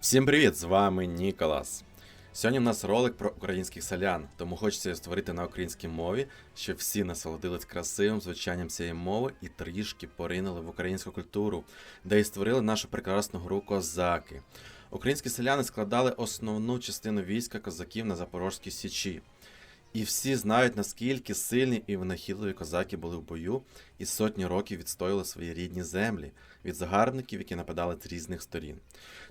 Всім привіт! З вами Ніколас. Сьогодні в нас ролик про українських селян, тому хочеться його створити на українській мові, щоб всі насолодились красивим звучанням цієї мови і трішки поринули в українську культуру, де і створили нашу прекрасну гру козаки. Українські селяни складали основну частину війська козаків на Запорозькій Січі. І всі знають, наскільки сильні і винахідливі козаки були в бою і сотні років відстояли свої рідні землі від загарбників, які нападали з різних сторін.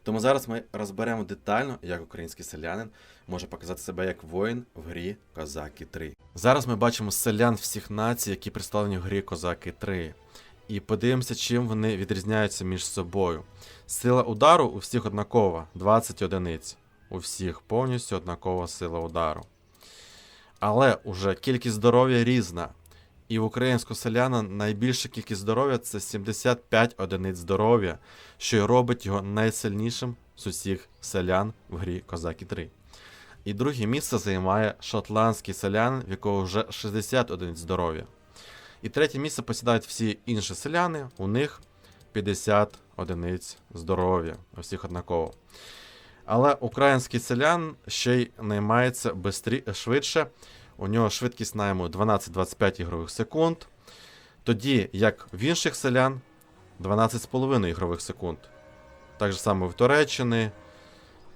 Тому зараз ми розберемо детально, як український селянин може показати себе як воїн в грі Козаки 3. Зараз ми бачимо селян всіх націй, які представлені в грі Козаки 3. І подивимося, чим вони відрізняються між собою. Сила удару у всіх однакова, 20 одиниць. У всіх повністю однакова сила удару. Але уже кількість здоров'я різна. І в українського селяна найбільша кількість здоров'я – це 75 одиниць здоров'я, що й робить його найсильнішим з усіх селян в грі Козаки 3. І друге місце займає шотландський селянин, в якого вже 60 одиниць здоров'я. І третє місце посідають всі інші селяни, у них 50 одиниць здоров'я, у всіх однаково. Але український селян ще й наймається швидше. У нього швидкість найму 12-25 ігрових секунд. Тоді, як в інших селян, 12,5 ігрових секунд. Так же саме в Туреччині,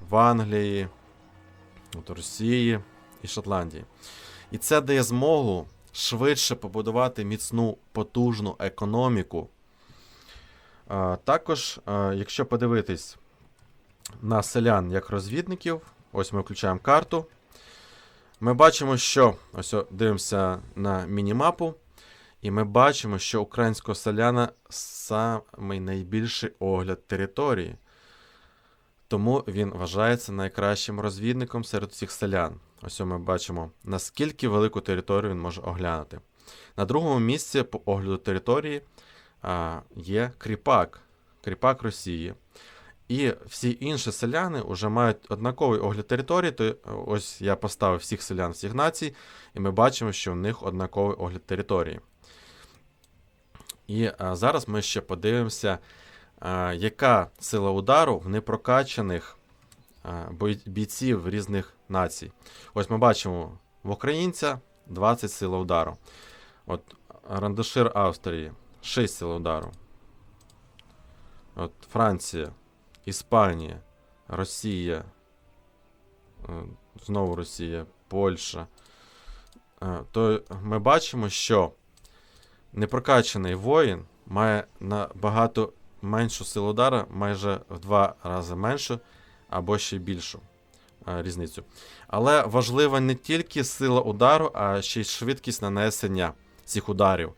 в Англії, в Росії і Шотландії. І це дає змогу швидше побудувати міцну, потужну економіку. Також, якщо подивитись на селян як розвідників, ось ми включаємо карту. Ми бачимо, що, ось дивимося на мінімапу, і ми бачимо, що українського селяна самий найбільший огляд території. Тому він вважається найкращим розвідником серед всіх селян. Ось ми бачимо, наскільки велику територію він може оглянути. На другому місці по огляду території є кріпак Росії. І всі інші селяни вже мають однаковий огляд території, то ось я поставив всіх селян всіх націй, і ми бачимо, що в них однаковий огляд території. І зараз ми ще подивимося, яка сила удару в непрокачаних бійців різних націй. Ось ми бачимо в українця 20 сила удару. От Рандашир Австрії 6 сил удару. От Франція, Іспанія, Росія, знову Росія, Польща. То ми бачимо, що непрокачаний воїн має набагато меншу силу удара, майже в 2 рази меншу або ще більшу різницю. Але важлива не тільки сила удару, а ще й швидкість нанесення цих ударів.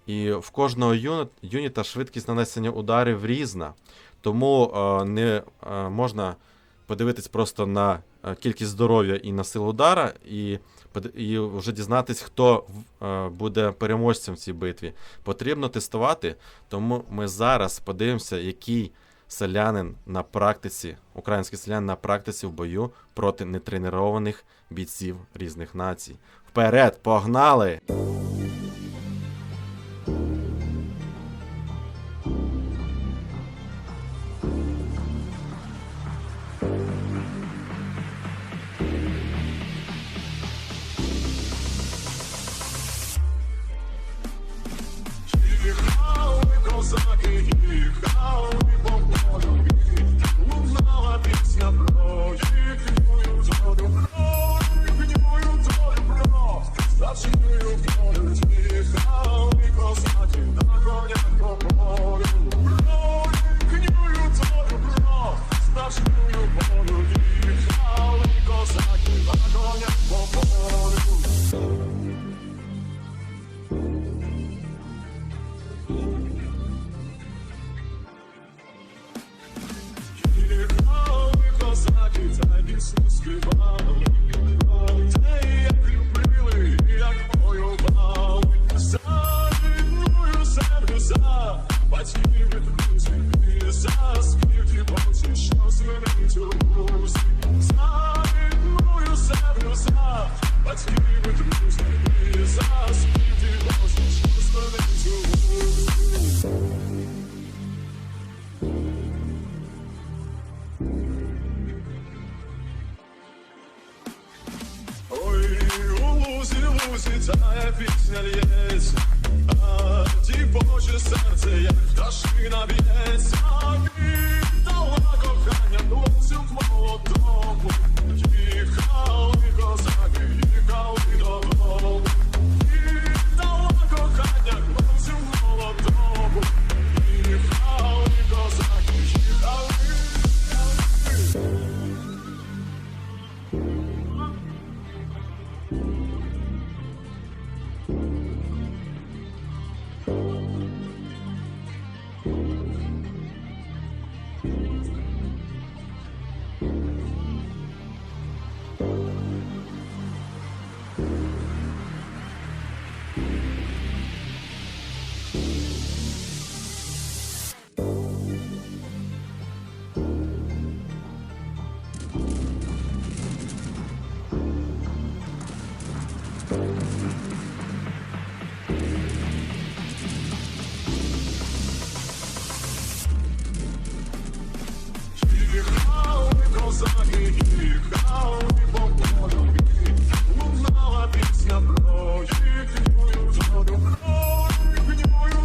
І в кожного юніта швидкість нанесення ударів різна. Тому не можна подивитись просто на кількість здоров'я і на силу удара, і вже дізнатись, хто буде переможцем в цій битві. Потрібно тестувати, тому ми зараз подивимося, який селянин на практиці, український селянин на практиці в бою проти нетренованих бійців різних націй. Вперед, погнали! Козаки, їхали по полю, лунала пісня про їхню долю, їхню долю про, за чию волю лузі тая пісня лється, а дівоче серце, як пташина б'ється. Віддала кохання хлопцю молодому, їхали козаки, їхали додому. Віддала кохання хлопцю молодому, їхали козаки, їхали. Їхали козаки, їхали по полю, лунала пісня про їхню долю, про їхню долю,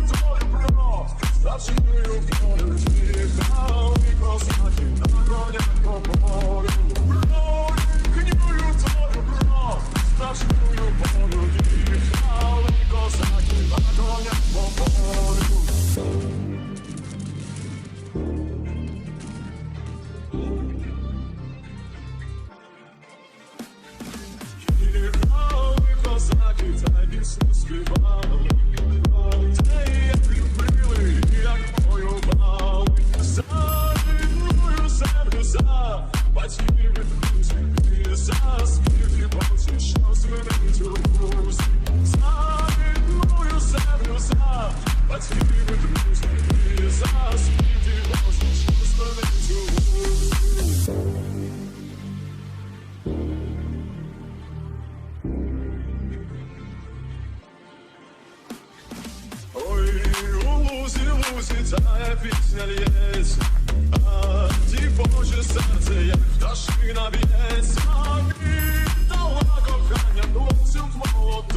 про пташиною волю. Їхали козаки на конях по полю, про їхню долю, про пташиною волю. Їхали козаки на конях по полю. Їхали козаки, та пісню співали, те, як любили, як воювали. За рідною землю, за батьків і друзів, і за спів дівочі, що звенить у вузі. За рідною землю, за батьків і друзів, і за спів дівочі, що звенить у вузі. Ой, у лузі тая пісня лється, а дівоче серце, як пташина б'ється. Віддала кохання хлопцю молодому.